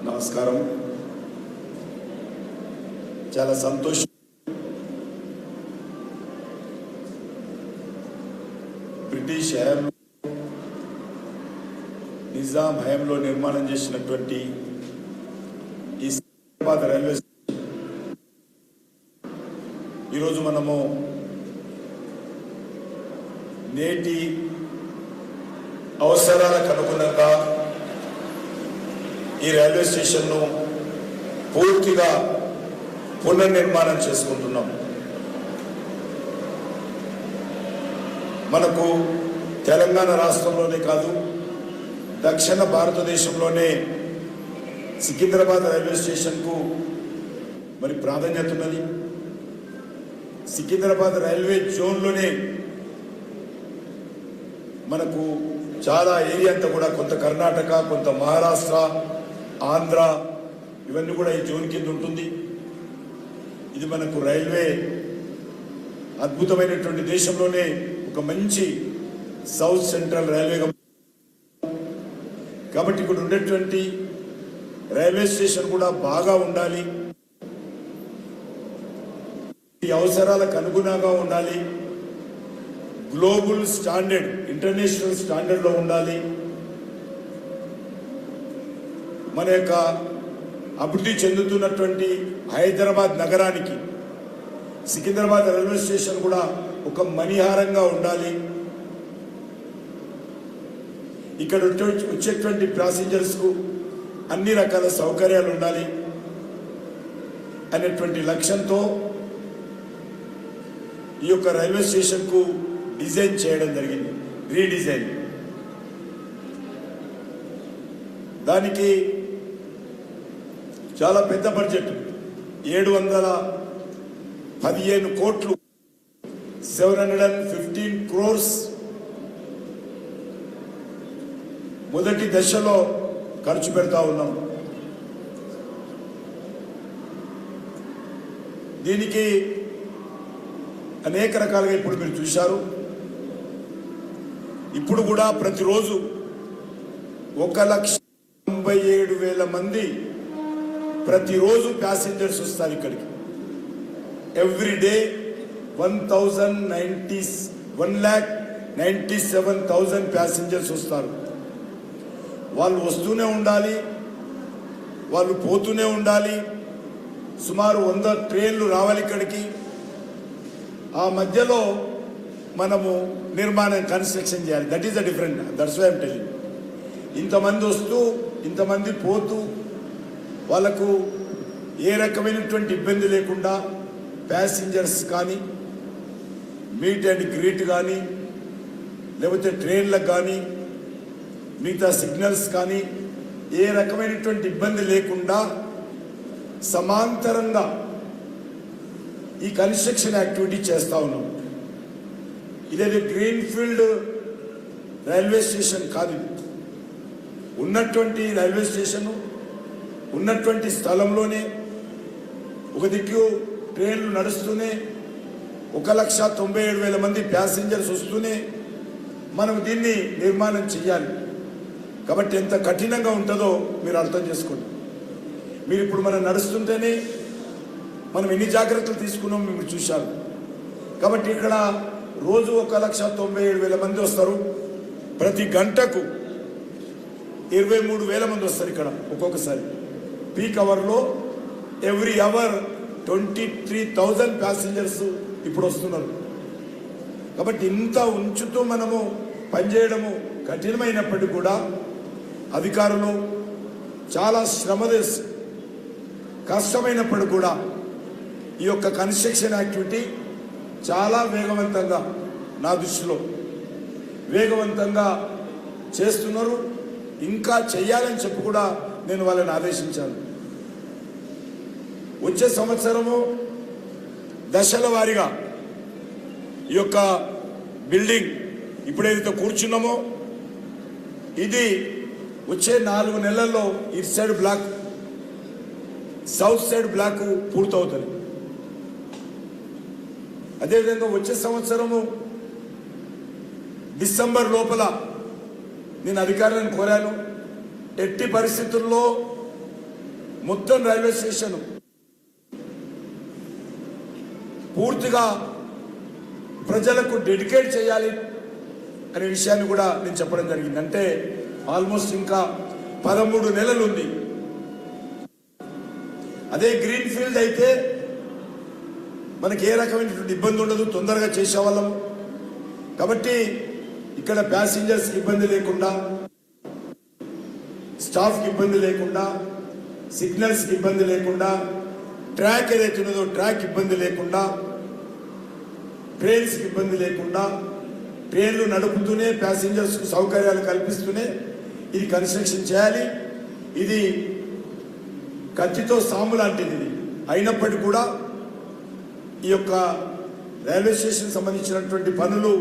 నమస్కారం. చాలా సంతోషం. బ్రిటిష్ హయాంలో నిజాం హయాంలో నిర్మాణం చేసినటువంటి ఈ సికింద్రాబాద్ రైల్వే స్టేషన్ ఈరోజు మనము నేటి అవసరాలకు అనుగుణంగా ఈ రైల్వే స్టేషన్ను పూర్తిగా పునర్నిర్మాణం చేసుకుంటున్నాం. మనకు తెలంగాణ రాష్ట్రంలోనే కాదు, దక్షిణ భారతదేశంలోనే సికింద్రాబాద్ రైల్వే స్టేషన్కు మరి ప్రాధాన్యత ఉన్నది. సికింద్రాబాద్ రైల్వే జోన్లోనే మనకు చాలా ఏరియా అంతా కూడా కొంత కర్ణాటక, కొంత మహారాష్ట్ర, ఆంధ్ర ఇవన్నీ కూడా ఈ జోన్ కింద ఉంటుంది. ఇది మనకు రైల్వే అద్భుతమైనటువంటి దేశంలోనే ఒక మంచి సౌత్ సెంట్రల్ రైల్వే కాబట్టి ఇక్కడ ఉండేటువంటి రైల్వే స్టేషన్ కూడా బాగా ఉండాలి, ఈ అవసరాలకు అనుగుణంగా ఉండాలి, గ్లోబల్ స్టాండర్డ్ ఇంటర్నేషనల్ స్టాండర్డ్లో ఉండాలి. మన యొక్క అభివృద్ధి చెందుతున్నటువంటి హైదరాబాద్ నగరానికి సికింద్రాబాద్ రైల్వే స్టేషన్ కూడా ఒక మణిహారంగా ఉండాలి. ఇక్కడ వచ్చేటువంటి ప్యాసింజర్స్కు అన్ని రకాల సౌకర్యాలు ఉండాలి అనేటువంటి లక్ష్యంతో ఈ యొక్క రైల్వే స్టేషన్కు డిజైన్ చేయడం జరిగింది, రీడిజైన్. దానికి చాలా పెద్ద బడ్జెట్ 715 కోట్లు, 715 crores మొదటి దశలో ఖర్చు పెడతా ఉన్నాం. దీనికి అనేక రకాలుగా ఇప్పుడు మీరు చూశారు. ఇప్పుడు కూడా ప్రతిరోజు 1,97,000 మంది ప్రతిరోజు ప్యాసింజర్స్ వస్తారు ఇక్కడికి. ఎవ్రీ డే 1,97,000 ప్యాసింజర్స్ వస్తారు. వాళ్ళు వస్తూనే ఉండాలి, వాళ్ళు పోతూనే ఉండాలి. సుమారు 100 ట్రైన్లు రావాలి ఇక్కడికి. ఆ మధ్యలో మనము నిర్మాణం కన్స్ట్రక్షన్ చేయాలి. That is the different. That's why I'm telling. ఇంతమంది వస్తూ ఇంతమంది పోతూ వాళ్ళకు ఏ రకమైనటువంటి ఇబ్బంది లేకుండా ప్యాసింజర్స్ కానీ, మీట్ అండ్ గ్రీట్ కానీ, లేకపోతే ట్రైన్లకు కానీ, మిగతా సిగ్నల్స్ కానీ ఏ రకమైనటువంటి ఇబ్బంది లేకుండా సమాంతరంగా ఈ కన్స్ట్రక్షన్ యాక్టివిటీ చేస్తూ ఉన్నాం. ఇదేది గ్రీన్ఫీల్డ్ రైల్వే స్టేషన్ కాదు. ఉన్నటువంటి రైల్వే స్టేషను ఉన్నటువంటి స్థలంలోనే ఒక దిక్కు ట్రైన్లు నడుస్తూనే 1,97,000 మంది ప్యాసింజర్స్ వస్తూనే మనం దీన్ని నిర్మాణం చేయాలి. కాబట్టి ఎంత కఠినంగా ఉంటుందో మీరు అర్థం చేసుకోండి. మీరు ఇప్పుడు మనం నడుస్తుంటేనే మనం ఎన్ని జాగ్రత్తలు తీసుకున్నాం మీరు చూశారు. కాబట్టి ఇక్కడ రోజు 1,97,000 మంది వస్తారు. ప్రతి గంటకు 23,000 మంది వస్తారు ఇక్కడ. ఒక్కొక్కసారి పీక్ అవర్లో ఎవ్రీ అవర్ 23,000 ప్యాసింజర్స్ ఇప్పుడు వస్తున్నారు. కాబట్టి ఇంత ఉంచుతూ మనము పనిచేయడము కఠినమైనప్పటికీ కూడా అధికారులు చాలా శ్రమ చేసి కష్టమైనప్పటికీ కూడా ఈ యొక్క కన్స్ట్రక్షన్ యాక్టివిటీ చాలా వేగవంతంగా, నా దృష్టిలో వేగవంతంగా చేస్తున్నారు. ఇంకా చెయ్యాలని చెప్పి కూడా నేను వాళ్ళని ఆదేశించాను. వచ్చే సంవత్సరము దశల వారీగా ఈ యొక్క బిల్డింగ్ ఇప్పుడేదైతే కూర్చున్నామో ఇది వచ్చే 4 నెలల్లో ఇటు side block, south side block పూర్తవుతుంది. అదేవిధంగా వచ్చే సంవత్సరము డిసెంబర్ లోపల నేను అధికారులను కోరాను, ఎట్టి పరిస్థితుల్లో మొత్తం రైల్వే స్టేషన్ పూర్తిగా ప్రజలకు డెడికేట్ చేయాలి అనే విషయాన్ని కూడా నేను చెప్పడం జరిగింది. అంటే ఆల్మోస్ట్ ఇంకా 13 నెలలు ఉంది. అదే గ్రీన్ ఫీల్డ్ అయితే మనకి ఏ రకమైనటువంటి ఇబ్బంది ఉండదు, తొందరగా చేసేవాళ్ళం. కాబట్టి ఇక్కడ ప్యాసింజర్స్కి ఇబ్బంది లేకుండా, స్టాఫ్కి ఇబ్బంది లేకుండా, సిగ్నల్స్కి ఇబ్బంది లేకుండా, ట్రాక్ ఏదైతే ఉన్నదో ట్రాక్ ఇబ్బంది లేకుండా, ట్రైన్స్కి ఇబ్బంది లేకుండా, ట్రైన్లు నడుపుతూనే ప్యాసింజర్స్కు సౌకర్యాలు కల్పిస్తూనే ఇది కన్స్ట్రక్షన్ చేయాలి. ఇది కత్తితో సాము లాంటిది. ఇది అయినప్పటికీ కూడా ఈ యొక్క రైల్వే స్టేషన్ సంబంధించినటువంటి పనులు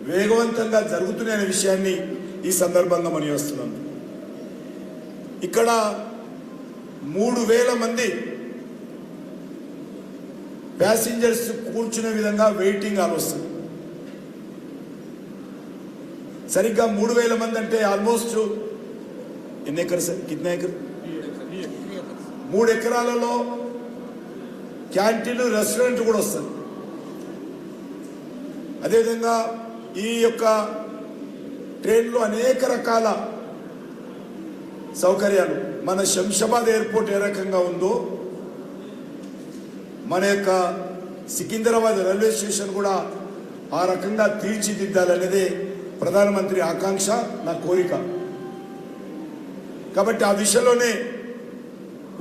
వేగవంతంగా జరుగుతున్నాయనే విషయాన్ని ఈ సందర్భంగా మనం వస్తున్నాం. ఇక్కడ 3000 మంది ప్యాసింజర్స్ కూర్చునే విధంగా వెయిటింగ్ హాల్ వస్తుంది. సరిగ్గా 3000 మంది అంటే ఆల్మోస్ట్ ఎన్ని ఎకర్ సార్? కిतना ఎకర్? 3 ఎకరాలలో క్యాంటీన్, రెస్టారెంట్ కూడా వస్తుంది. అదేవిధంగా ఈ యొక్క ట్రైన్లో అనేక రకాల సౌకర్యాలు, మన శంషాబాద్ ఎయిర్పోర్ట్ ఏ రకంగా ఉందో మన యొక్క సికింద్రాబాద్ రైల్వే స్టేషన్ కూడా ఆ రకంగా తీర్చిదిద్దాలనేదే ప్రధానమంత్రి ఆకాంక్ష, నా కోరిక. కాబట్టి ఆ దిశలోనే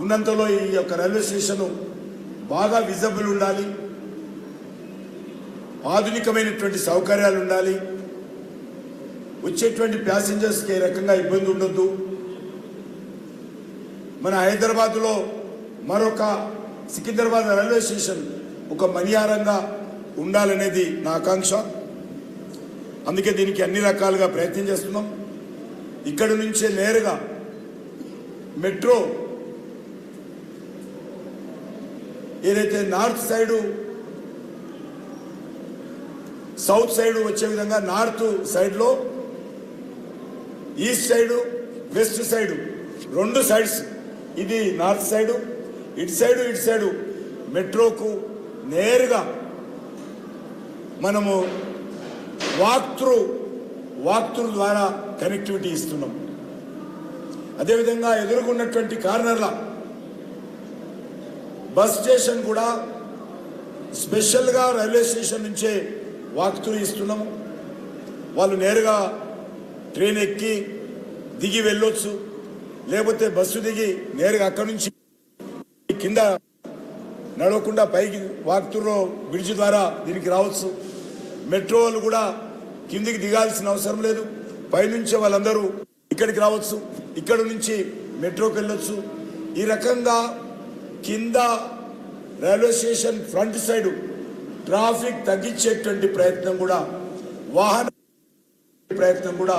ఉన్నంతలో ఈ యొక్క రైల్వే స్టేషన్ బాగా విజిబుల్ ఉండాలి, ఆధునికమైనటువంటి సౌకర్యాలు ఉండాలి, వచ్చేటువంటి ప్యాసింజర్స్కి ఏ రకంగా ఇబ్బంది ఉండొద్దు. మన హైదరాబాద్లో మరొక సికింద్రాబాద్ రైల్వే స్టేషన్ ఒక మణిహారంగా ఉండాలనేది నా ఆకాంక్ష. అందుకే దీనికి అన్ని రకాలుగా ప్రయత్నం చేస్తున్నాం. ఇక్కడి నుంచే నేరుగా మెట్రో ఏదైతే నార్త్ సైడు, సౌత్ సైడ్ వచ్చే విధంగా నార్త్ సైడ్లో, east side, west side, 2 sides, ఇది నార్త్ సైడు, ఇటు సైడు మెట్రోకు నేరుగా మనము వాక్ త్రూ ద్వారా కనెక్టివిటీ ఇస్తున్నాం. అదేవిధంగా ఎదుర్కొన్నటువంటి కార్నర్ల బస్ స్టేషన్ కూడా స్పెషల్గా రైల్వే స్టేషన్ నుంచే వాక్ త్రూ ఇస్తున్నాము. వాళ్ళు నేరుగా ట్రైన్ ఎక్కి దిగి వెళ్ళొచ్చు, లేకపోతే బస్సు దిగి నేరుగా అక్కడి నుంచి కింద నడవకుండా పైకి వాక్ త్రూలో బ్రిడ్జ్ ద్వారా దీనికి రావచ్చు. మెట్రో వాళ్ళు కూడా కిందికి దిగాల్సిన అవసరం లేదు, పైనుంచే వాళ్ళందరూ ఇక్కడికి రావచ్చు, ఇక్కడ నుంచి మెట్రోకి వెళ్ళొచ్చు. ఈ రకంగా కింద railway station front side traffic తగ్గించేటువంటి ప్రయత్నం కూడా, వాహన ప్రయత్నం కూడా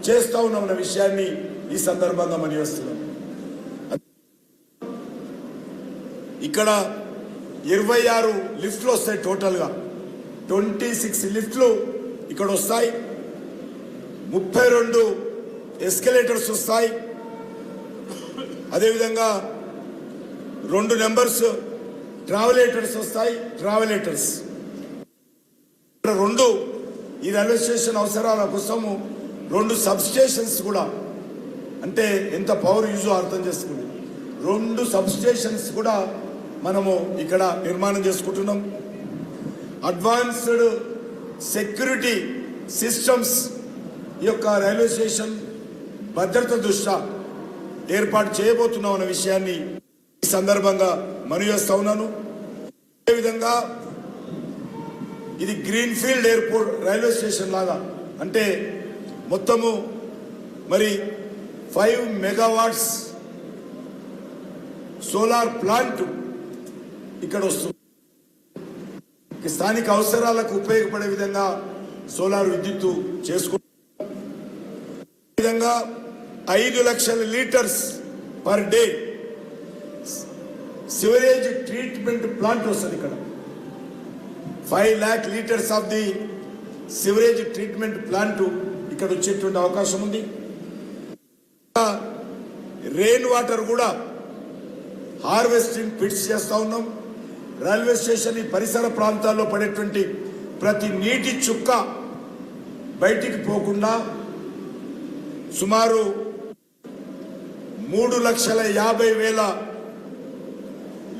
చేస్తూ ఉన్నామన్న విషయాన్ని ఈ సందర్భంగా మనం వస్తున్నాం. ఇక్కడ 26 లిఫ్ట్లు వస్తాయి, టోటల్గా 26 లిఫ్ట్లు ఇక్కడ వస్తాయి, 32 ఎస్కలేటర్స్ వస్తాయి. అదేవిధంగా 2 నెంబర్స్ ట్రావెలేటర్స్ వస్తాయి. ట్రావెలేటర్స్ 2 ఈ రైల్వే స్టేషన్ అవసరాల కోసము 2 సబ్ స్టేషన్స్ కూడా, అంటే ఎంత పవర్ యూజ్ అర్థం చేసుకుంది. 2 సబ్ స్టేషన్స్ కూడా మనము ఇక్కడ నిర్మాణం చేసుకుంటున్నాం. అడ్వాన్స్డ్ సెక్యూరిటీ సిస్టమ్స్ ఈ యొక్క రైల్వే స్టేషన్ భద్రత దృష్ట్యా ఏర్పాటు చేయబోతున్నాం అనే విషయాన్ని ఈ సందర్భంగా మనవి చేస్తా ఉన్నాను. అదేవిధంగా ఇది green field airport railway station లాగా, అంటే మొత్తము మరి 5 మెగావాట్స్ సోలార్ ప్లాంట్ ఇక్కడ వస్తుంది. స్థానిక అవసరాలకు ఉపయోగపడే విధంగా సోలార్ విద్యుత్తు చేసుకుంటాం. విధంగా 5 లక్షల litres per day sewerage treatment plant వస్తుంది ఇక్కడ. 5 lakh litres of the sewerage treatment plant ఇక్కడ వచ్చేటువంటి అవకాశం ఉంది. రెయిన్ వాటర్ కూడా హార్వెస్టింగ్ పిట్స్ చేస్తూ ఉన్నాం. రైల్వే స్టేషన్ పరిసర ప్రాంతాల్లో పడేటువంటి ప్రతి నీటి చుక్క బయటికి పోకుండా సుమారు 3,50,000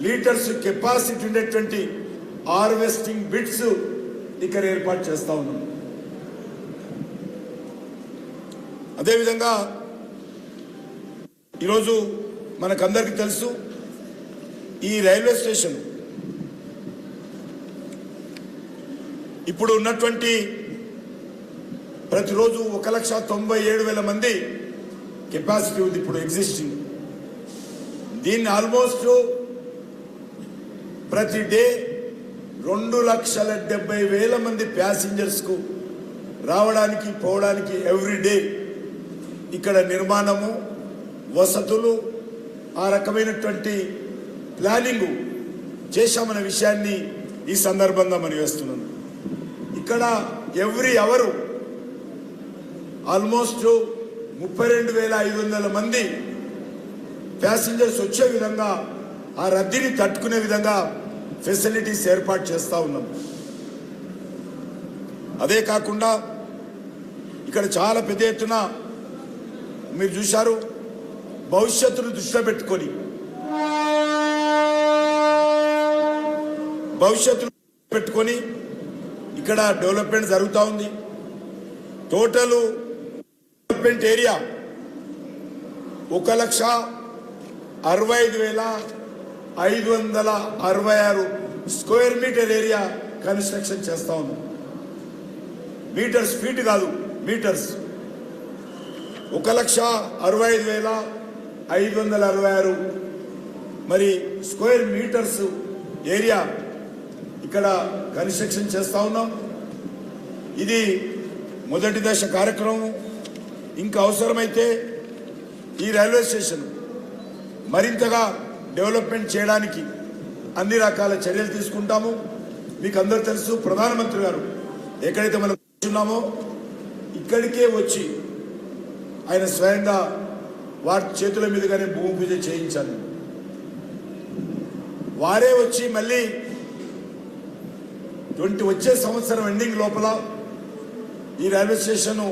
లీటర్స్ కెపాసిటీ ఉండేటువంటి హార్వెస్టింగ్ బిట్స్ ఇక్కడ ఏర్పాటు చేస్తూ ఉన్నాం. అదేవిధంగా ఈరోజు మనకందరికీ తెలుసు, ఈ రైల్వే స్టేషన్ ఇప్పుడు ఉన్నటువంటి ప్రతిరోజు 1,97,000 మంది కెపాసిటీ ఉంది ఇప్పుడు ఎగ్జిస్టింగ్. దీన్ని ఆల్మోస్ట్ ప్రతి డే 2,70,000 మంది ప్యాసింజర్స్కు రావడానికి పోవడానికి ఎవ్రీ డే ఇక్కడ నిర్మాణము, వసతులు, ఆ రకమైనటువంటి ప్లానింగ్ చేశామన్న విషయాన్ని ఈ సందర్భంగా మనం వేస్తున్నాను. ఇక్కడ ఎవ్రీ అవరు ఆల్మోస్ట్ 32,500 మంది ప్యాసింజర్స్ వచ్చే విధంగా, ఆ రద్దీని తట్టుకునే విధంగా ఫెసిలిటీస్ ఏర్పాటు చేస్తూ ఉన్నాం. అదే కాకుండా ఇక్కడ చాలా పెద్ద ఎత్తున మీరు చూశారు, భవిష్యత్తును దృష్టిలో పెట్టుకొని ఇక్కడ డెవలప్మెంట్ జరుగుతూ ఉంది. Total development area 1,65,566 square meter area construction చేస్తా ఉన్నాం. మీటర్స్, ఫీట్ కాదు, మీటర్స్. 1,65,566 మరి స్క్వేర్ మీటర్స్ ఏరియా ఇక్కడ కన్స్ట్రక్షన్ చేస్తా ఉన్నాం. ఇది మొదటి దశ కార్యక్రమం. ఇంకా అవసరమైతే ఈ రైల్వే స్టేషన్ మరింతగా డెవలప్మెంట్ చేయడానికి అన్ని రకాల చర్యలు తీసుకుంటాము. మీకు అందరూ తెలుసు, ప్రధానమంత్రి గారు ఎక్కడైతే మనం కూర్చున్నామో ఇక్కడికే వచ్చి ఆయన స్వయంగా వారి చేతుల మీదుగానే భూమి పూజ చేయించాను. వారే వచ్చి మళ్ళీ వచ్చే సంవత్సరం ఎండింగ్ లోపల ఈ రైల్వే స్టేషన్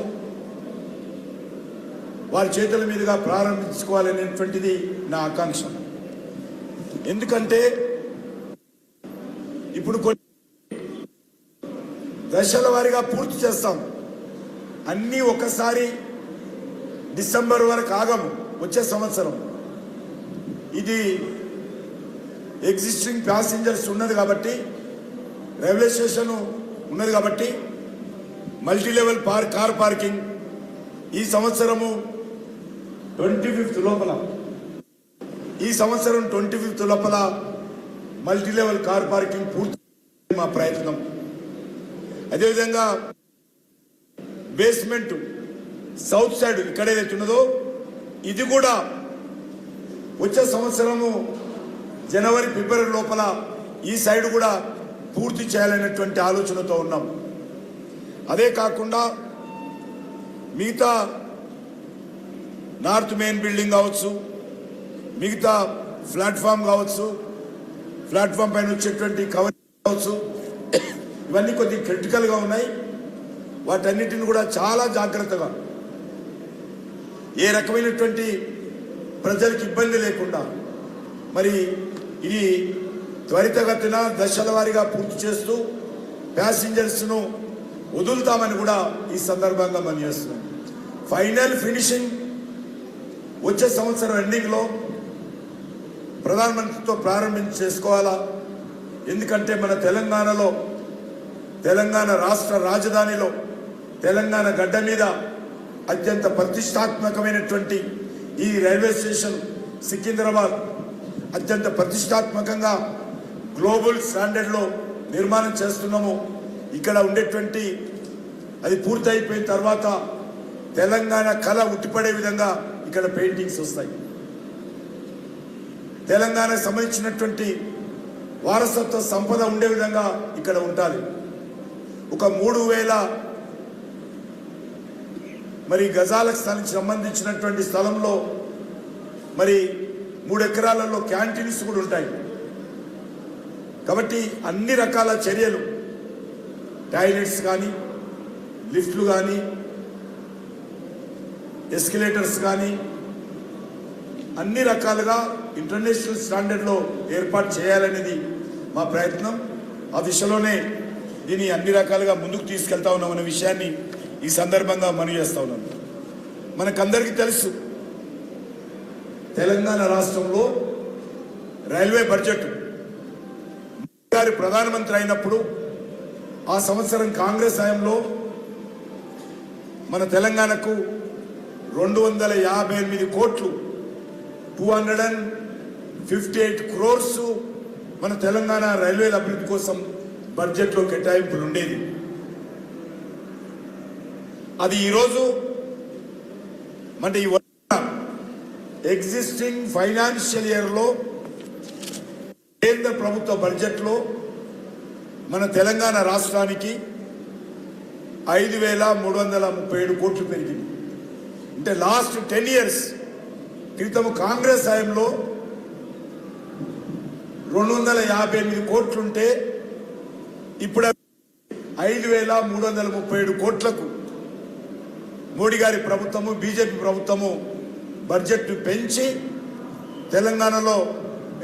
వారి చేతుల మీదుగా ప్రారంభించుకోవాలనేటువంటిది నా ఆకాంక్ష. ఎందుకంటే ఇప్పుడు కొన్ని దశల వారీగా పూర్తి చేస్తాం. అన్నీ ఒకసారి డిసెంబర్ వరకు ఆగము. వచ్చే సంవత్సరం ఇది ఎగ్జిస్టింగ్ ప్యాసింజర్స్ ఉన్నది కాబట్టి, రైల్వే స్టేషన్ ఉన్నది కాబట్టి మల్టీ లెవెల్ కార్ పార్కింగ్ ఈ సంవత్సరము 25th లోపల, ఈ సంవత్సరం 25th లోపల మల్టీ లెవెల్ కార్ పార్కింగ్ పూర్తి మా ప్రయత్నం. అదేవిధంగా బేస్మెంట్ సౌత్ సైడ్ ఇక్కడ ఏదైతే ఉన్నదో ఇది కూడా వచ్చే సంవత్సరము జనవరి, ఫిబ్రవరి లోపల ఈ సైడ్ కూడా పూర్తి చేయాలనేటువంటి ఆలోచనతో ఉన్నాం. అదే కాకుండా మిగతా నార్త్ మెయిన్ బిల్డింగ్ కావచ్చు, మిగతా ప్లాట్ఫామ్ కావచ్చు, ప్లాట్ఫామ్ పైన వచ్చేటువంటి కవర్ కావచ్చు, ఇవన్నీ కొద్దిగా క్రిటికల్గా ఉన్నాయి. వాటన్నిటిని కూడా చాలా జాగ్రత్తగా, ఏ రకమైనటువంటి ప్రజలకు ఇబ్బంది లేకుండా మరి ఇది త్వరితగతిన దశల వారీగా పూర్తి చేస్తూ ప్యాసింజర్స్ను వదులుతామని కూడా ఈ సందర్భంగా మనం చేస్తున్నాం. ఫైనల్ ఫినిషింగ్ వచ్చే సంవత్సరం ఎండింగ్లో ప్రధానమంత్రితో చేసుకోవాలా. ఎందుకంటే మన తెలంగాణలో, తెలంగాణ రాష్ట్ర రాజధానిలో, తెలంగాణ గడ్డ మీద అత్యంత ప్రతిష్టాత్మకమైనటువంటి ఈ రైల్వే స్టేషన్ సికింద్రాబాద్ అత్యంత ప్రతిష్టాత్మకంగా గ్లోబల్ స్టాండర్డ్లో నిర్మాణం చేస్తున్నాము. ఇక్కడ ఉండేటువంటి అది పూర్తయిపోయిన తర్వాత తెలంగాణ కళ ఉట్టిపడే విధంగా ఇక్కడ పెయింటింగ్స్ వస్తాయి. తెలంగాణకు సంబంధించినటువంటి వారసత్వ సంపద ఉండే విధంగా ఇక్కడ ఉండాలి. ఒక 3,000 మరి గజాలకు సంబంధించినటువంటి స్థలంలో మరి 3 ఎకరాలలో క్యాంటీన్స్ కూడా ఉంటాయి. కాబట్టి అన్ని రకాల చర్యలు, టాయిలెట్స్ కానీ, లిఫ్ట్లు కానీ, ఎస్కలేటర్స్ కానీ అన్ని రకాలుగా ఇంటర్నేషనల్ స్టాండర్డ్లో ఏర్పాటు చేయాలనేది మా ప్రయత్నం. ఆ దిశలోనే దీన్ని అన్ని రకాలుగా ముందుకు తీసుకెళ్తా ఉన్నాం అనే విషయాన్ని ఈ సందర్భంగా మనవి చేస్తా ఉన్నాను. మనకందరికీ తెలుసు, తెలంగాణ రాష్ట్రంలో రైల్వే బడ్జెట్ గారి ప్రధానమంత్రి అయినప్పుడు ఆ సంవత్సరం కాంగ్రెస్ హయాంలో మన తెలంగాణకు 258 కోట్లు 258 crores మన తెలంగాణ రైల్వేల అభివృద్ధి కోసం బడ్జెట్లో కేటాయింపులు ఉండేది. అది ఈరోజు అంటే ఈ ఎగ్జిస్టింగ్ ఫైనాన్షియల్ ఇయర్లో కేంద్ర ప్రభుత్వ బడ్జెట్లో మన తెలంగాణ రాష్ట్రానికి 5,337 కోట్లు పెరిగింది. అంటే లాస్ట్ 10 years క్రితం కాంగ్రెస్ హయాంలో 258 కోట్లుంటే ఇప్పుడు 5,337 కోట్లకు మోడీ గారి ప్రభుత్వము, బీజేపీ ప్రభుత్వము బడ్జెట్ పెంచి తెలంగాణలో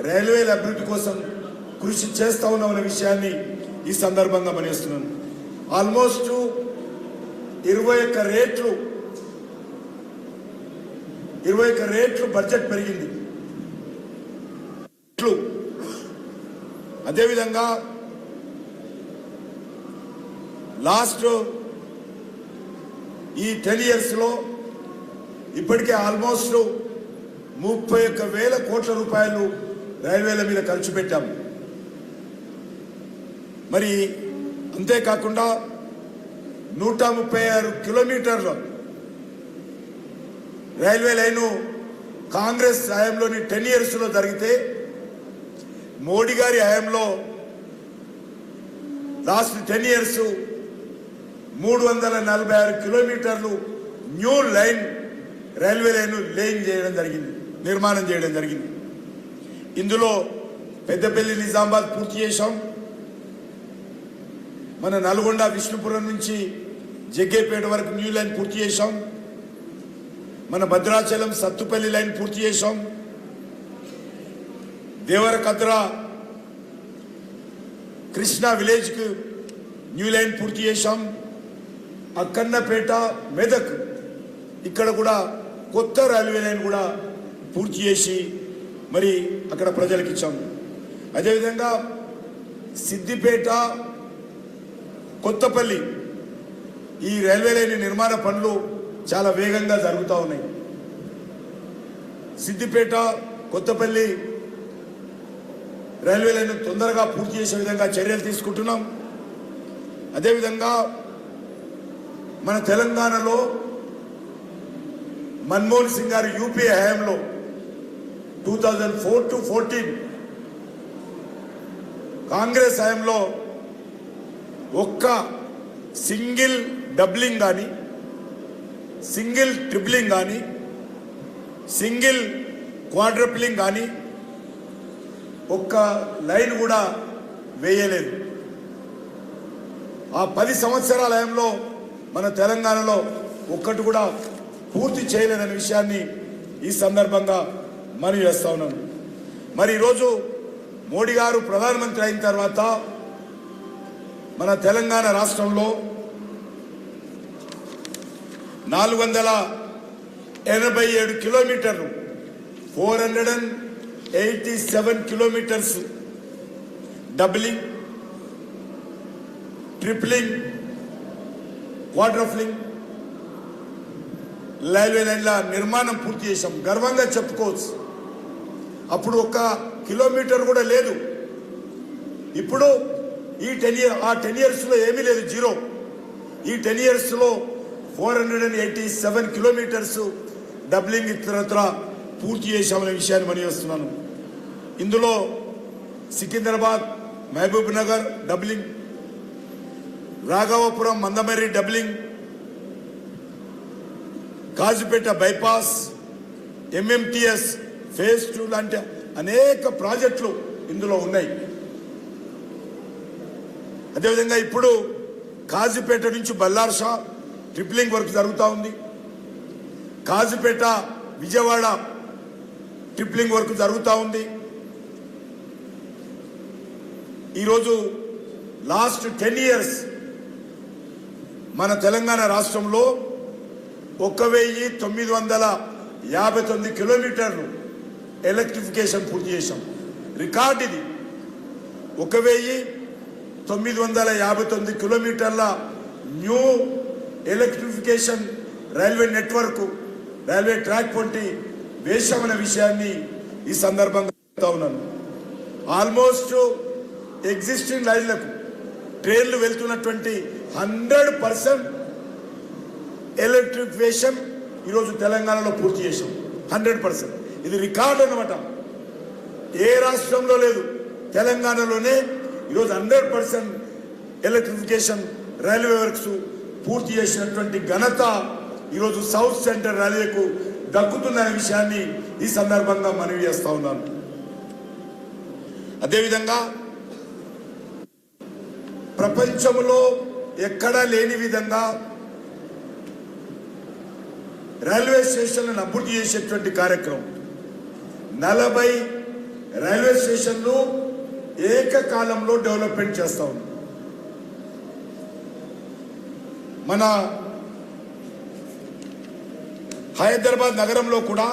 రైల్వేల అభివృద్ధి కోసం కృషి చేస్తా ఉన్నామనే విషయాన్ని ఈ సందర్భంగా మనవిస్తున్నాను. ఆల్మోస్ట్ 21 రేట్లు బడ్జెట్ పెరిగింది. అదేవిధంగా లాస్ట్ ఈ 10 years ఇప్పటికే ఆల్మోస్ట్ 31,000 కోట్ల రూపాయలు రైల్వేల మీద ఖర్చు పెట్టాము. మరి అంతేకాకుండా 136 కిలోమీటర్ల రైల్వే లైను కాంగ్రెస్ హయాంలోని 10 years జరిగితే మోడీ గారి హయాంలో లాస్ట్ 10 years 346 కిలోమీటర్లు new line railway line laying చేయడం జరిగింది, నిర్మాణం చేయడం జరిగింది. ఇందులో పెద్దపల్లి నిజామాబాద్ పూర్తి చేశాం. మన నల్గొండ విష్ణుపురం నుంచి జగ్గేపేట వరకు న్యూ లైన్ పూర్తి చేశాం. మన భద్రాచలం సత్తుపల్లి లైన్ పూర్తి చేశాం. దేవరకద్ర కృష్ణా విలేజ్కి న్యూ లైన్ పూర్తి చేశాం. అక్కన్నపేట మెదక్ ఇక్కడ కూడా కొత్త రైల్వే లైన్ కూడా పూర్తి చేసి మరి అక్కడ ప్రజలకు ఇచ్చాము. అదేవిధంగా సిద్దిపేట కొత్తపల్లి ఈ రైల్వే లైన్ నిర్మాణ పనులు చాలా వేగంగా జరుగుతూ ఉన్నాయి. సిద్దిపేట కొత్తపల్లి రైల్వే లైన్ తొందరగా పూర్తి చేసే విధంగా చర్యలు తీసుకుంటున్నాం. అదేవిధంగా మన తెలంగాణలో మన్మోహన్ సింగ్ గారు యూపీఏ హయాంలో 2004 to 14 కాంగ్రెస్ హయాంలో ఒక్క సింగిల్ డబ్లింగ్ కానీ, సింగిల్ ట్రిప్లింగ్ కానీ, సింగిల్ క్వాడ్రప్లింగ్ కానీ ఒక్క లైన్ కూడా వేయలేదు. ఆ 10 సంవత్సరాల హయాంలో మన తెలంగాణలో ఒక్కటి కూడా పూర్తి చేయలేదనే విషయాన్ని ఈ సందర్భంగా మనవి చేస్తా ఉన్నాను. మరి ఈరోజు మోడీ గారు ప్రధానమంత్రి అయిన తర్వాత మన తెలంగాణ రాష్ట్రంలో 487 కిలోమీటర్లు 487 కిలోమీటర్స్ డబ్లింగ్, ట్రిప్లింగ్, క్వాడ్రప్లింగ్ రైల్వే లైన్ల నిర్మాణం పూర్తి చేశాం. గర్వంగా చెప్పుకోవచ్చు. అప్పుడు 1 కిలోమీటర్ కూడా లేదు. ఇప్పుడు ఈ 10 yearsలో ఏమీ లేదు, జీరో. ఈ 10 yearsలో 487 కిలోమీటర్స్ డబ్లింగ్ ఇతరత్ర పూర్తి చేశామనే విషయాన్ని మనవి చేస్తున్నాను. ఇందులో Secunderabad Mahbubnagar doubling, Raghavapuram Mandamarri doubling, Kazipet bypass, MMTS phase 2 లాంటి అనేక ప్రాజెక్టులు ఇందులో ఉన్నాయి. అదేవిధంగా ఇప్పుడు కాజీపేట నుంచి బల్లార్షా ట్రిప్లింగ్ వర్క్ జరుగుతూ ఉంది. కాజీపేట విజయవాడ ట్రిప్లింగ్ వర్క్ జరుగుతూ ఉంది. ఈరోజు లాస్ట్ 10 years మన తెలంగాణ రాష్ట్రంలో 1959 కిలోమీటర్లు ఎలక్ట్రిఫికేషన్ పూర్తి చేశాం. రికార్డ్ ఇది. 1959 కిలోమీటర్ల new electrification railway network, railway track వంటి వేశామనే విషయాన్ని ఈ సందర్భంగా చెప్తా ఉన్నాను. ఆల్మోస్ట్ ఎగ్జిస్టింగ్ లైన్లకు ట్రైన్లు వెళ్తున్నటువంటి 100% ఎలక్ట్రిఫికేషన్ ఈరోజు తెలంగాణలో పూర్తి చేశాం. 100%. ఇది రికార్డ్ అన్నమాట. ఏ రాష్ట్రంలో లేదు, తెలంగాణలోనే ఈరోజు 100% ఎలక్ట్రిఫికేషన్ రైల్వే వర్క్స్ పూర్తి చేసినటువంటి ఘనత ఈరోజు సౌత్ సెంట్రల్ రైల్వేకు దక్కుతుందనే విషయాన్ని ఈ సందర్భంగా మనవి చేస్తా ఉన్నాను. అదేవిధంగా ప్రపంచంలో ఎక్కడా లేని విధంగా రైల్వే స్టేషన్లను అభివృద్ధి చేసేటువంటి కార్యక్రమం. 40 రైల్వే స్టేషన్లు ఏకకాలంలో డెవలప్మెంట్ చేస్తా ఉన్నాం. మన హైదరాబాద్ నగరంలో కూడా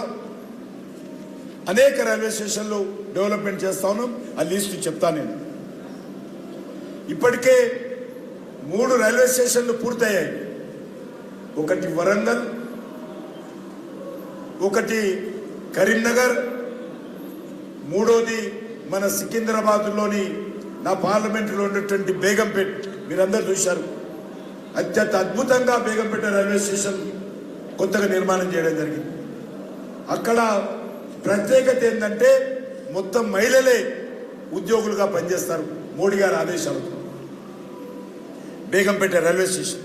అనేక రైల్వే స్టేషన్లు డెవలప్మెంట్ చేస్తా ఉన్నాం. ఆ లిస్టు చెప్తాను నేను. ఇప్పటికే 3 రైల్వే స్టేషన్లు పూర్తయ్యాయి. ఒకటి వరంగల్, ఒకటి కరీంనగర్, మూడోది మన సికింద్రాబాద్లోని నా పార్లమెంటులో ఉన్నటువంటి బేగంపేట్. మీరందరూ చూశారు. అత్యంత అద్భుతంగా బేగంపేట రైల్వే స్టేషన్ కొత్తగా నిర్మాణం చేయడం జరిగింది. అక్కడ ప్రత్యేకత ఏంటంటే మొత్తం మహిళలే ఉద్యోగులుగా పనిచేస్తారు మోడీ గారి ఆదేశాలతో. బేగంపేట రైల్వే స్టేషన్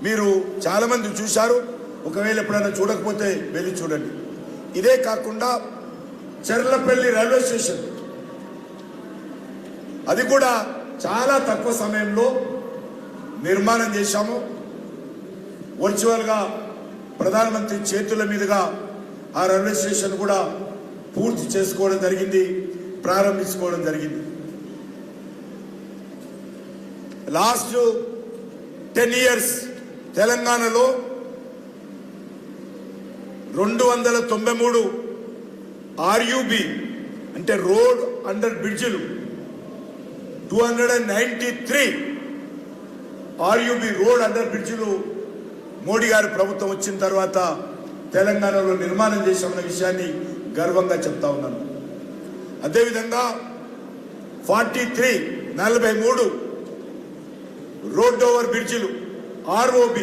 మీరు చాలామంది చూశారు. ఒకవేళ ఎప్పుడైనా చూడకపోతే వెళ్ళి చూడండి. ఇదే కాకుండా చెర్లపల్లి రైల్వే స్టేషన్, అది కూడా చాలా తక్కువ సమయంలో నిర్మాణం చేశాము. వర్చువల్గా ప్రధానమంత్రి చేతుల మీదుగా ఆ రైల్వే స్టేషన్ కూడా పూర్తి చేసుకోవడం జరిగింది, ప్రారంభించుకోవడం జరిగింది. లాస్ట్ 10 years తెలంగాణలో 293 RUB అంటే రోడ్ అండర్ బ్రిడ్జిలు, 293 RUB రోడ్ అండర్ బ్రిడ్జిలు మోడీ గారి ప్రభుత్వం వచ్చిన తర్వాత తెలంగాణలో నిర్మాణం చేశామన్న విషయాన్ని గర్వంగా చెప్తా ఉన్నాను. అదేవిధంగా 43 రోడ్ ఓవర్ బ్రిడ్జిలు, ROB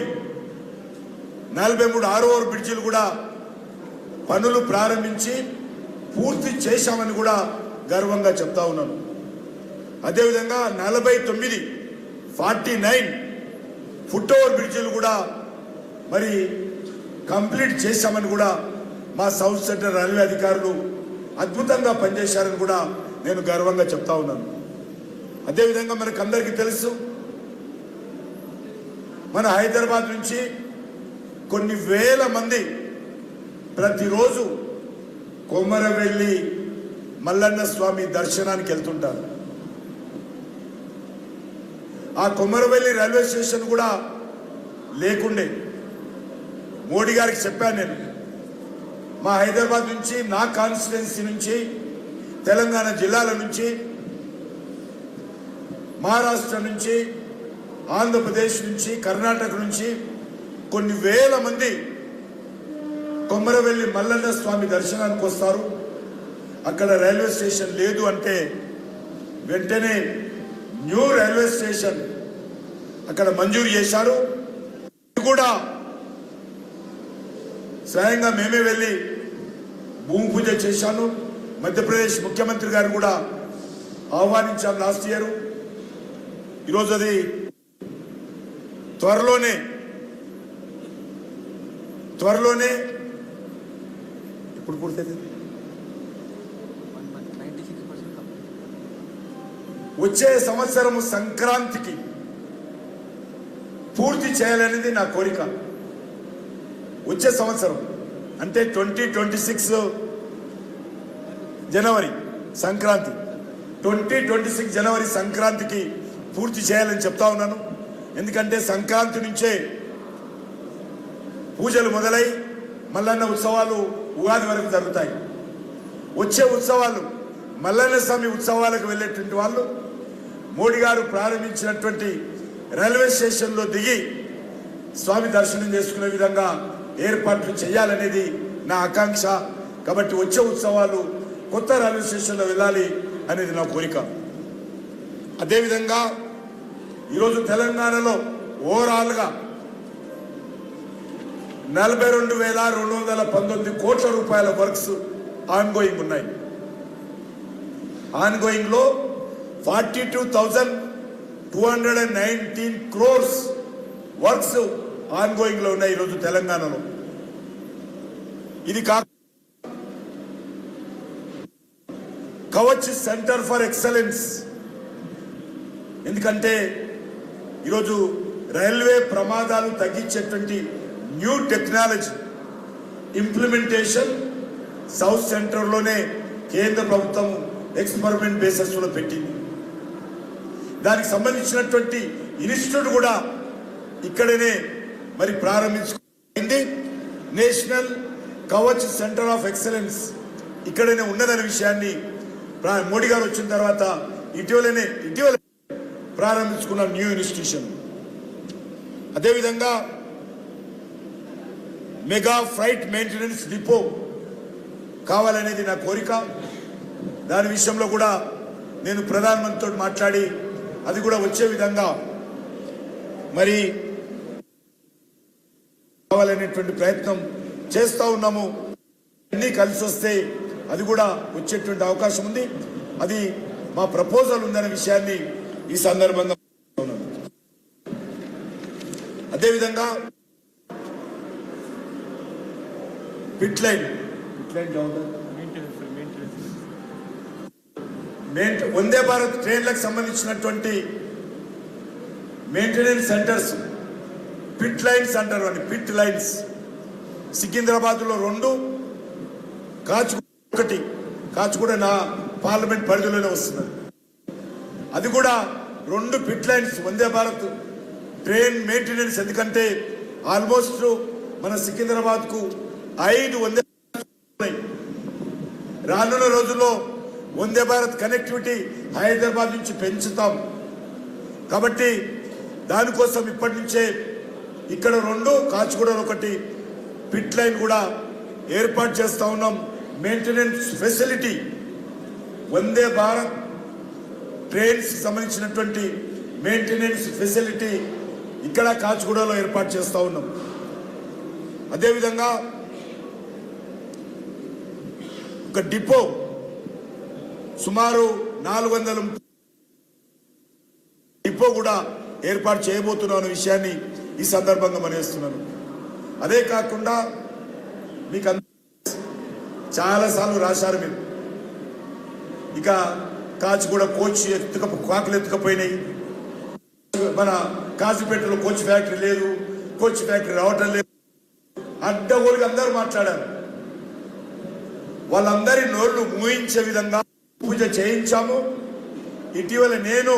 43 ROV బ్రిడ్జిలు కూడా పనులు ప్రారంభించి పూర్తి చేశామని కూడా గర్వంగా చెప్తా ఉన్నాను. అదేవిధంగా 49 ఫుట్ ఓవర్ బ్రిడ్జిలు కూడా మరి కంప్లీట్ చేశామని కూడా మా సౌత్ సెంట్రల్ రైల్వే అధికారులు అద్భుతంగా పనిచేశారని కూడా నేను గర్వంగా చెప్తా ఉన్నాను. అదేవిధంగా మనకు అందరికీ తెలుసు, మన హైదరాబాద్ నుంచి కొన్ని వేల మంది ప్రతిరోజు కొమరవెల్లి మల్లన్న స్వామి దర్శనానికి వెళ్తుంటారు. ఆ కొమరవెల్లి రైల్వే స్టేషన్ కూడా లేకుండే మోడీ గారికి చెప్పాను నేను. మా హైదరాబాద్ నుంచి, నా కాన్స్టిట్యున్సీ నుంచి, తెలంగాణ జిల్లాల నుంచి, మహారాష్ట్ర నుంచి, ఆంధ్రప్రదేశ్ నుంచి, కర్ణాటక నుంచి కొన్ని వేల మంది కొమరవెల్లి మల్లన్న స్వామి దర్శనానికి వస్తారు. అక్కడ రైల్వే స్టేషన్ లేదు అంటే వెంటనే న్యూ రైల్వే స్టేషన్ అక్కడ మంజూరు చేశారు. కూడా స్వయంగా మేమే వెళ్ళి భూమి పూజ చేశాను. మధ్యప్రదేశ్ ముఖ్యమంత్రి గారు కూడా ఆహ్వానించాం లాస్ట్ ఇయర్. ఈరోజు అది త్వరలోనే ఇప్పుడు పూర్తయింది. వచ్చే సంవత్సరం సంక్రాంతికి పూర్తి చేయాలనేది నా కోరిక. వచ్చే సంవత్సరం అంటే 2026 జనవరి సంక్రాంతి, 2026 జనవరి సంక్రాంతికి పూర్తి చేయాలని చెప్తా ఉన్నాను. ఎందుకంటే సంక్రాంతి నుంచే పూజలు మొదలై మల్లన్న ఉత్సవాలు ఉగాది వరకు జరుగుతాయి. వచ్చే ఉత్సవాలు మల్లన్న స్వామి ఉత్సవాలకు వెళ్ళేటువంటి వాళ్ళు మోడీ గారు ప్రారంభించినటువంటి రైల్వే స్టేషన్లో దిగి స్వామి దర్శనం చేసుకునే విధంగా ఏర్పాట్లు చేయాలనేది నా ఆకాంక్ష. కాబట్టి వచ్చే ఉత్సవాలు కొత్త రైల్వే స్టేషన్లో వెళ్ళాలి అనేది నా కోరిక. అదేవిధంగా ఈరోజు తెలంగాణలో ఓవరాల్గా 42,219 కోట్ల రూపాయల వర్క్స్ ఆన్గోయింగ్ ఉన్నాయి. ఆన్గోయింగ్ లో 42,219 crores వర్క్స్ ఆన్గోయింగ్ లో ఉన్నాయి ఈరోజు తెలంగాణలో. ఇది కాక కవచ్ సెంటర్ ఫర్ ఎక్సలెన్స్, ఎందుకంటే ఈరోజు రైల్వే ప్రమాదాలు తగ్గించేటువంటి న్యూ టెక్నాలజీ ఇంప్లిమెంటేషన్ సౌత్ సెంటర్లోనే కేంద్ర ప్రభుత్వం ఎక్స్పెరిమెంట్ బేసిస్ లో పెట్టింది. దానికి సంబంధించినటువంటి ఇన్స్టిట్యూట్ కూడా ఇక్కడనే మరి ప్రారంభించుకుంది. National Kavach centre of excellence ఇక్కడనే ఉన్నదనే విషయాన్ని మోడీ గారు వచ్చిన తర్వాత ఇటీవల ప్రారంభించుకున్న న్యూ ఇన్స్టిట్యూషన్. అదేవిధంగా మెగా ఫ్రైట్ మెయింటెనెన్స్ డిపో కావాలనేది నా కోరిక. దాని విషయంలో కూడా నేను ప్రధానమంత్రితో మాట్లాడి అది కూడా వచ్చే విధంగా మరి కావాలనేటువంటి ప్రయత్నం చేస్తూ ఉన్నాము. అన్నీ కలిసి వస్తే అది కూడా వచ్చేటువంటి అవకాశం ఉంది. అది మా ప్రపోజల్ ఉందనే విషయాన్ని ఈ సందర్భంగా అదేవిధంగా పిట్ లైన్ వందే భారత్ ట్రైన్లకు సంబంధించినటువంటి మెయింటెనెన్స్ సెంటర్స్ పిట్ లైన్స్ అంటారు. అని పిట్ లైన్స్ సికింద్రాబాద్ లో 2, కాచిగూడ 1, కాచిగూడ నా పార్లమెంట్ పరిధిలోనే వస్తున్నది. అది కూడా 2 pit lines Vande Bharat train maintenance. ఎందుకంటే ఆల్మోస్ట్ మన సికింద్రాబాద్ కు 5 వందే రానున్న రోజుల్లో వందే భారత్ కనెక్టివిటీ హైదరాబాద్ నుంచి పెంచుతాం. కాబట్టి దానికోసం ఇప్పటి నుంచే ఇక్కడ 2, కాచిగూడ 1 పిట్ లైన్ కూడా ఏర్పాటు చేస్తా ఉన్నాం. Maintenance facility Vande Bharat trains సంబంధించినటువంటి మెయింటెనెన్స్ ఫెసిలిటీ ఇక్కడ కాచిగూడలో ఏర్పాటు చేస్తా ఉన్నాం. అదేవిధంగా ఒక డిపో సుమారు 400 డిపో కూడా ఏర్పాటు చేయబోతున్నాం అనే విషయాన్ని ఈ సందర్భంగా మనవేస్తున్నాను. అదే కాకుండా మీకు చాలాసార్లు రాశారు మీరు, ఇక కాచిగూడ కోచ్ కాకులు ఎత్తుకపోయినాయి, మన కాజీపేటలో కోచ్ ఫ్యాక్టరీ లేదు, కోచ్ ఫ్యాక్టరీ రావటం లేదు, అడ్డగోలుగా అందరూ మాట్లాడారు. వాళ్ళందరి నోళ్లు మూయించే విధంగా పూజ చేయించాము. ఇటీవల నేను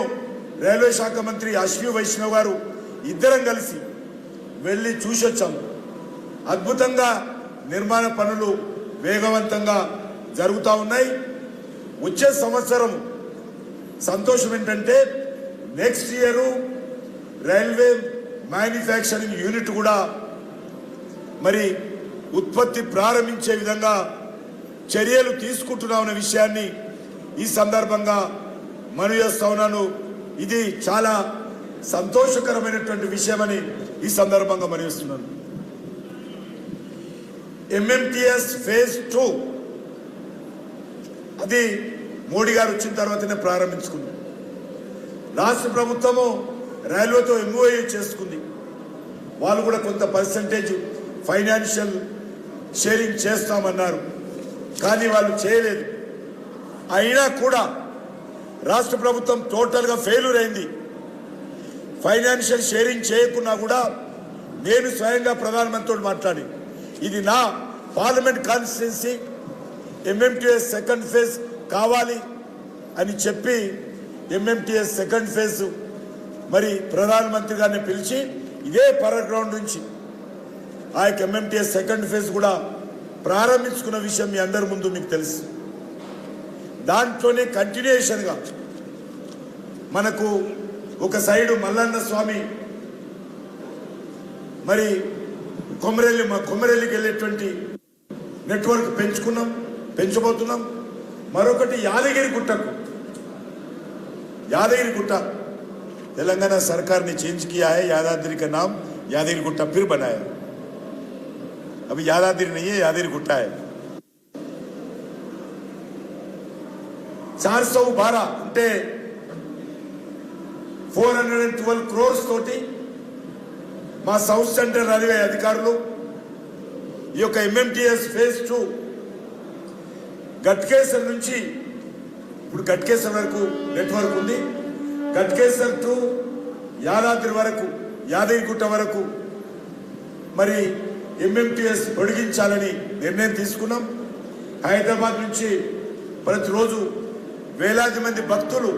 రైల్వే శాఖ మంత్రి అశ్విని వైష్ణవ్ గారు ఇద్దరం కలిసి వెళ్ళి చూసి వచ్చాము. అద్భుతంగా నిర్మాణ పనులు వేగవంతంగా జరుగుతూ ఉన్నాయి. వచ్చే సంవత్సరం సంతోషం ఏంటంటే next year railway manufacturing unit కూడా మరి ఉత్పత్తి ప్రారంభించే విధంగా చర్యలు తీసుకుంటున్నామనే విషయాన్ని ఈ సందర్భంగా మనవి చేస్తా ఉన్నాను. ఇది చాలా సంతోషకరమైనటువంటి విషయమని ఈ సందర్భంగా మనవి చేస్తున్నాను. MMTS phase 2 అది మోడీ గారు వచ్చిన తర్వాతనే ప్రారంభించుకుంది. రాష్ట్ర ప్రభుత్వము రైల్వేతో MOU చేసుకుంది. వాళ్ళు కూడా కొంత పర్సంటేజ్ ఫైనాన్షియల్ షేరింగ్ చేస్తామన్నారు, కానీ వాళ్ళు చేయలేదు. అయినా కూడా రాష్ట్ర ప్రభుత్వం టోటల్గా ఫెయిల్యూర్ అయింది. ఫైనాన్షియల్ షేరింగ్ చేయకున్నా కూడా నేను స్వయంగా ప్రధానమంత్రితో మాట్లాడి ఇది నా parliament constituency, MMTS second phase కావాలి అని చెప్పి ఎంఎంటీఎస్ సెకండ్ ఫేజ్ మరి ప్రధానమంత్రి గారిని పిలిచి ఇదే పవర్ గ్రౌండ్ నుంచి ఆ యొక్క ఎంఎంటీఎస్ సెకండ్ ఫేజ్ కూడా ప్రారంభించుకున్న విషయం మీ అందరి ముందు మీకు తెలుసు. దాంట్లోనే కంటిన్యూషన్గా మనకు ఒక సైడు మల్లన్న స్వామి మరి కొమరెల్లికి వెళ్ళేటువంటి నెట్వర్క్ పెంచబోతున్నాం. మరొకటి యాదగిరిగుట్ట तेलंगाना सरकार ने चेंज किया है, यादाद्री का नाम यादगिरिगुट्टा फिर बनाया. अभी यादाद्री नहीं है, यादगिरिगुट्टा है. 412 అంటే 412 crores తోటి మా సౌత్ సెంట్రల్ రైల్వే అధికారులు ఈ యొక్క ఎంఎంటీఎస్ ఫేజ్ 2 గట్కేసర్ నుంచి ఇప్పుడు గట్కేసర్ వరకు నెట్వర్క్ ఉంది. గట్కేసర్ టు యాదాద్రి వరకు, యాదగిరిగుట్ట వరకు మరి ఎంఎంటీఎస్ పొడిగించాలని నిర్ణయం తీసుకున్నాం. హైదరాబాద్ నుంచి ప్రతిరోజు వేలాది మంది భక్తులు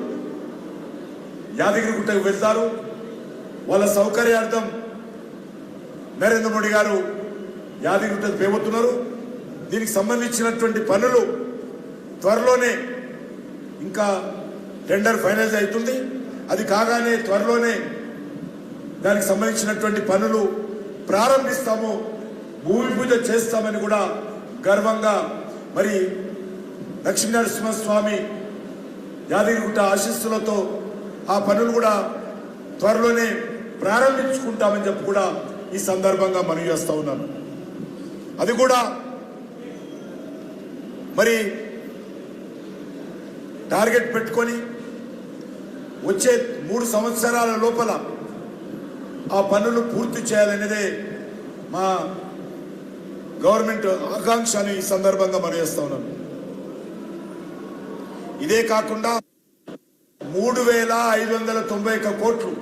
యాదగిరిగుట్టకు వెళ్తారు. వాళ్ళ సౌకర్యార్థం నరేంద్ర మోడీ గారు యాదగిరిగుట్టకు పేబోతున్నారు. దీనికి సంబంధించినటువంటి పనులు త్వరలోనే ఇంకా టెండర్ ఫైనలైజ్ అవుతుంది. అది కాగానే త్వరలోనే దానికి సంబంధించినటువంటి పనులు ప్రారంభిస్తాము, భూమి పూజ చేస్తామని కూడా గర్వంగా మరి లక్ష్మీనరసింహస్వామి యాదగిరిగుట్ట ఆశీస్సులతో ఆ పనులు కూడా త్వరలోనే ప్రారంభించుకుంటామని చెప్పి కూడా ఈ సందర్భంగా మనవి చేస్తా ఉన్నాను. అది కూడా మరి టార్గెట్ పెట్టుకొని వచ్చే 3 సంవత్సరాల లోపల ఆ పనులు పూర్తి చేయాలనేదే మా గవర్నమెంట్ ఆకాంక్షని ఈ సందర్భంగా మనం చేస్తా ఉన్నాను. ఇదే కాకుండా 3,591 కోట్లు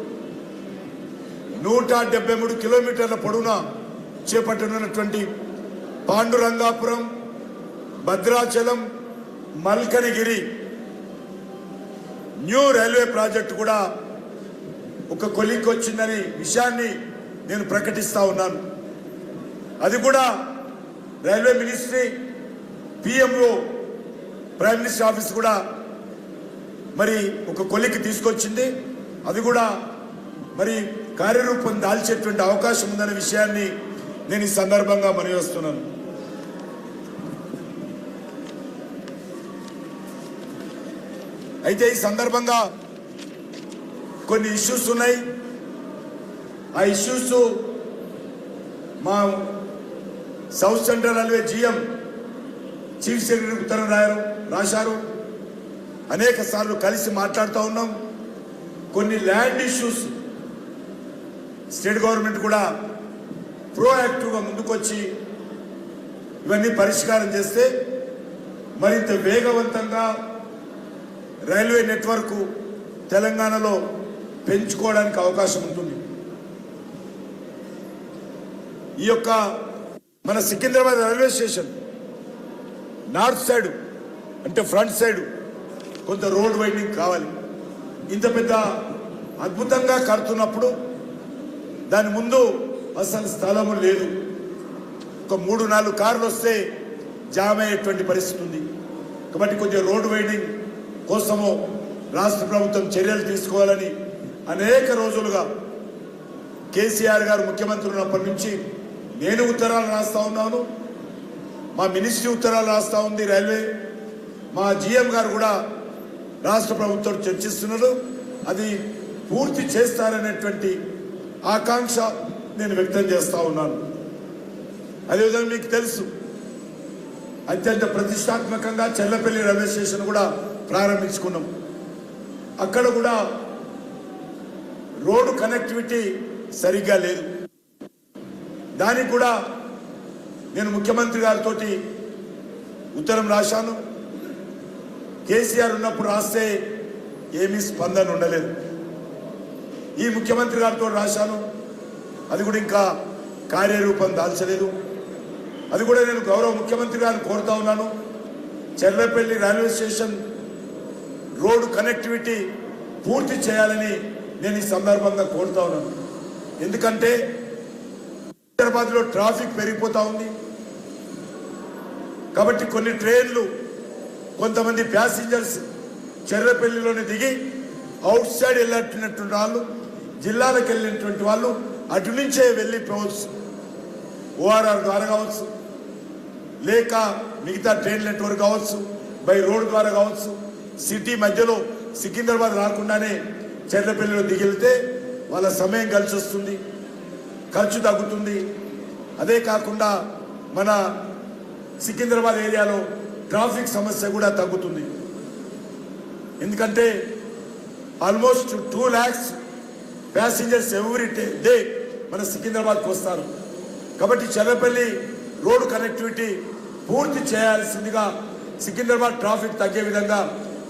173 కిలోమీటర్ల పొడవున చేపట్టనున్నటువంటి Pandurangapuram, Bhadrachalam, Malkangiri new railway project కూడా ఒక కొలిక్కి వచ్చిందని విషయాన్ని నేను ప్రకటిస్తా ఉన్నాను. అది కూడా railway ministry, PMO, prime minister office కూడా మరి ఒక కొలిక్కి తీసుకొచ్చింది. అది కూడా మరి కార్యరూపం దాల్చేటువంటి అవకాశం ఉందనే విషయాన్ని నేను ఈ సందర్భంగా మనవి చేస్తున్నాను. అయితే ఈ సందర్భంగా కొన్ని ఇష్యూస్ ఉన్నాయి. ఆ ఇష్యూస్ మా south central railway GM chief secretary ఉత్తరం రాశారు. అనేక సార్లు కలిసి మాట్లాడుతూ ఉన్నాం. కొన్ని ల్యాండ్ ఇష్యూస్ స్టేట్ గవర్నమెంట్ కూడా ప్రోయాక్టివ్గా ముందుకొచ్చి ఇవన్నీ పరిష్కారం చేస్తే మరింత వేగవంతంగా రైల్వే నెట్వర్క్ తెలంగాణలో పెంచుకోవడానికి అవకాశం ఉంటుంది. ఈ యొక్క మన Secunderabad railway station north side అంటే ఫ్రంట్ సైడ్ కొంత రోడ్ వైండింగ్ కావాలి. ఇంత పెద్ద అద్భుతంగా కడుతున్నప్పుడు దాని ముందు అసలు స్థలము లేదు. ఒక 3-4 కార్లు వస్తే జామ్ అయ్యేటువంటి పరిస్థితి ఉంది. కాబట్టి కొంచెం రోడ్ వైండింగ్ కోసము రాష్ట్ర ప్రభుత్వం చర్యలు తీసుకోవాలని అనేక రోజులుగా కేసీఆర్ గారు ముఖ్యమంత్రి ఉన్నప్పటి నుంచి నేను ఉత్తరాలు రాస్తా ఉన్నాను. మా మినిస్ట్రీ ఉత్తరాలు రాస్తా ఉంది రైల్వే. మా జీఎం గారు కూడా రాష్ట్ర ప్రభుత్వం చర్చిస్తున్నారు. అది పూర్తి చేస్తారనేటువంటి ఆకాంక్ష నేను వ్యక్తం చేస్తా ఉన్నాను. అదేవిధంగా మీకు తెలుసు అత్యంత ప్రతిష్టాత్మకంగా చెల్లపల్లి రైల్వే స్టేషన్ కూడా ప్రారంభించుకున్నాం. అక్కడ కూడా రోడ్డు కనెక్టివిటీ సరిగ్గా లేదు. దానికి కూడా నేను ముఖ్యమంత్రి గారితో ఉత్తరం రాశాను. కేసీఆర్ ఉన్నప్పుడు రాస్తే ఏమీ స్పందన ఉండలేదు. ఈ ముఖ్యమంత్రి గారితో రాశాను, అది కూడా ఇంకా కార్యరూపం దాల్చలేదు. అది కూడా నేను గౌరవ ముఖ్యమంత్రి గారిని కోరుతా ఉన్నాను, Cherlapally railway station road connectivity పూర్తి చేయాలని నేను ఈ సందర్భంగా కోరుతా ఉన్నాను. ఎందుకంటే హైదరాబాద్లో ట్రాఫిక్ పెరిగిపోతూ ఉంది కాబట్టి కొన్ని ట్రైన్లు కొంతమంది ప్యాసింజర్స్ చెర్లపల్లిలోనే దిగి అవుట్ సైడ్ వెళ్ళినటువంటి వాళ్ళు, జిల్లాలకు వెళ్ళినటువంటి వాళ్ళు అటు నుంచే వెళ్ళిపోవచ్చు. ఓఆర్ఆర్ ద్వారా కావచ్చు, లేక మిగతా ట్రైన్ నెట్వర్క్ కావచ్చు, బై రోడ్ ద్వారా కావచ్చు. సిటీ మధ్యలో సికింద్రాబాద్ రాకుండానే చెర్లపల్లిలో దిగిలితే వాళ్ళ సమయం కలిసి వస్తుంది, ఖర్చు తగ్గుతుంది. అదే కాకుండా మన సికింద్రాబాద్ ఏరియాలో ట్రాఫిక్ సమస్య కూడా తగ్గుతుంది. ఎందుకంటే almost 2 lakhs passengers every day మన సికింద్రాబాద్కి వస్తారు. కాబట్టి చెర్లపల్లి రోడ్డు కనెక్టివిటీ పూర్తి చేయాల్సిందిగా, సికింద్రాబాద్ ట్రాఫిక్ తగ్గే విధంగా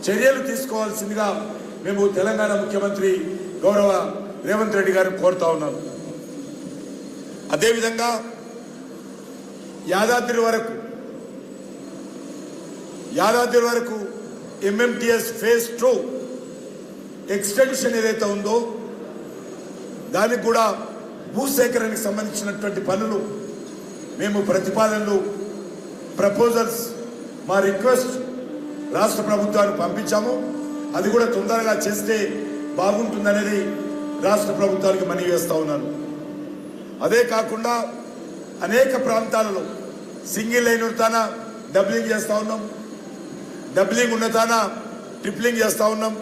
చర్యలు తీసుకోవాల్సిందిగా మేము తెలంగాణ ముఖ్యమంత్రి గౌరవ రేవంత్ రెడ్డి గారిని కోరుతా ఉన్నాను. అదేవిధంగా యాదాద్రి వరకు ఎంఎంటీఎస్ ఫేజ్ 2 ఎక్స్టెన్షన్ ఏదైతే ఉందో దానికి కూడా భూసేకరణకు సంబంధించినటువంటి పనులు మేము ప్రతిపాదనలు, ప్రపోజల్స్, మా రిక్వెస్ట్ రాష్ట్ర ప్రభుత్వానికి పంపించాము. అది కూడా తొందరగా చేస్తే బాగుంటుందనేది రాష్ట్ర ప్రభుత్వానికి మనవి చేస్తూ ఉన్నాను. అదే కాకుండా అనేక ప్రాంతాలలో సింగిల్ లైన్ ఉన్నతాన డబ్లింగ్ చేస్తూ ఉన్నాం, డబ్లింగ్ ఉన్నతాన ట్రిప్లింగ్ చేస్తూ ఉన్నాం,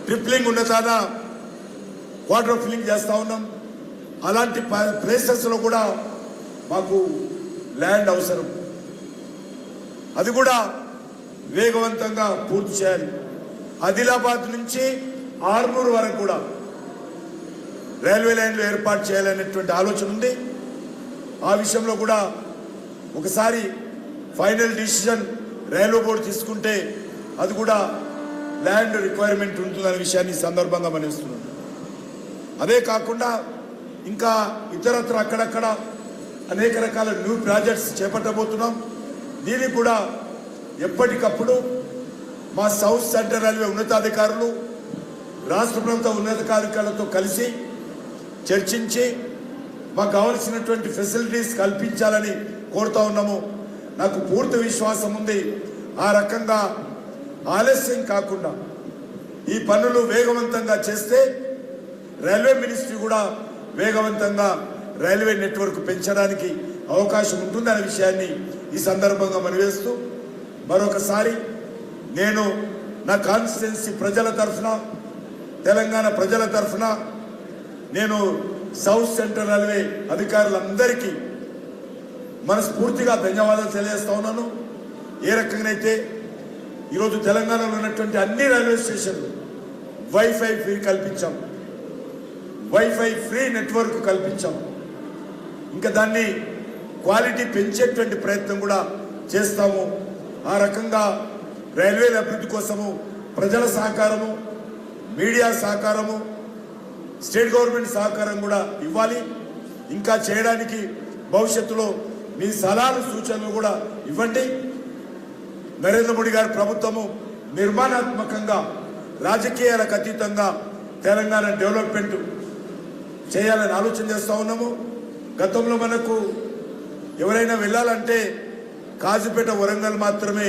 ట్రిప్లింగ్ ఉన్నతాన క్వార్టర్ ఫిల్లింగ్ చేస్తూ ఉన్నాం. అలాంటి ప్లేసెస్లో కూడా మాకు ల్యాండ్ అవసరం. అది కూడా వేగవంతంగా పూర్తి చేయాలి. ఆదిలాబాద్ నుంచి ఆర్మూర్ వరకు కూడా రైల్వే లైన్లు ఏర్పాటు చేయాలనేటువంటి ఆలోచన ఉంది. ఆ విషయంలో కూడా ఒకసారి ఫైనల్ డిసిషన్ రైల్వే బోర్డు తీసుకుంటే అది కూడా ల్యాండ్ రిక్వైర్మెంట్ ఉంటుందనే విషయాన్ని ఈ సందర్భంగా మనవిస్తున్నాను. అదే కాకుండా ఇంకా ఇతరత్ర అక్కడక్కడ అనేక రకాల న్యూ ప్రాజెక్ట్స్ చేపట్టబోతున్నాం. దీనికి కూడా ఎప్పటికప్పుడు మా సౌత్ సెంట్రల్ రైల్వే ఉన్నతాధికారులు రాష్ట్ర ప్రభుత్వ ఉన్నతాధికారులతో కలిసి చర్చించి మాకు కావలసినటువంటి ఫెసిలిటీస్ కల్పించాలని కోరుతా ఉన్నాము. నాకు పూర్తి విశ్వాసం ఉంది, ఆ రకంగా ఆలస్యం కాకుండా ఈ పనులు వేగవంతంగా చేస్తే రైల్వే మినిస్ట్రీ కూడా వేగవంతంగా రైల్వే నెట్వర్క్ పెంచడానికి అవకాశం ఉంటుందనే విషయాన్ని ఈ సందర్భంగా మనవేస్తూ మరొకసారి నేను నా కాన్స్టిట్యున్సీ ప్రజల తరఫున, తెలంగాణ ప్రజల తరఫున నేను సౌత్ సెంట్రల్ రైల్వే అధికారులందరికీ మనస్ఫూర్తిగా ధన్యవాదాలు తెలియజేస్తా ఉన్నాను. ఏ రకంగానైతే ఈరోజు తెలంగాణలో ఉన్నటువంటి అన్ని రైల్వే స్టేషన్లు వైఫై ఫ్రీ కల్పించాం, వైఫై ఫ్రీ నెట్వర్క్ కల్పించాం. ఇంకా దాన్ని క్వాలిటీ పెంచేటువంటి ప్రయత్నం కూడా చేస్తాము. ఆ రకంగా రైల్వేల అభివృద్ధి కోసము ప్రజల సహకారము, మీడియా సహకారము, స్టేట్ గవర్నమెంట్ సహకారం కూడా ఇవ్వాలి. ఇంకా చేయడానికి భవిష్యత్తులో మీ సలహాలు, సూచనలు కూడా ఇవ్వండి. నరేంద్ర మోడీ గారి ప్రభుత్వము నిర్మాణాత్మకంగా, రాజకీయాలకు అతీతంగా తెలంగాణ డెవలప్మెంట్ చేయాలని ఆలోచన చేస్తూ ఉన్నాము. గతంలో మనకు ఎవరైనా వెళ్ళాలంటే కాజీపేట, వరంగల్ మాత్రమే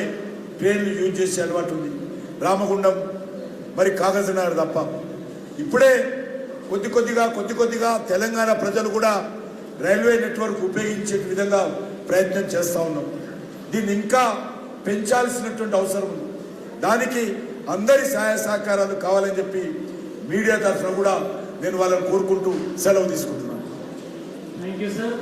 ట్రైన్లు యూజ్ చేసే అలవాటు ఉంది, రామగుండం మరి కాగజ్నగర్ తప్ప. ఇప్పుడే కొద్ది కొద్దిగా తెలంగాణ ప్రజలు కూడా రైల్వే నెట్వర్క్ ఉపయోగించే విధంగా ప్రయత్నం చేస్తూ ఉన్నాం. దీన్ని ఇంకా పెంచాల్సినటువంటి అవసరం ఉంది. దానికి అందరి సహాయ సహకారాలు కావాలని చెప్పి మీడియా తరఫున కూడా నేను వాళ్ళని కోరుకుంటూ సెలవు తీసుకుంటున్నాను. Thank you sir.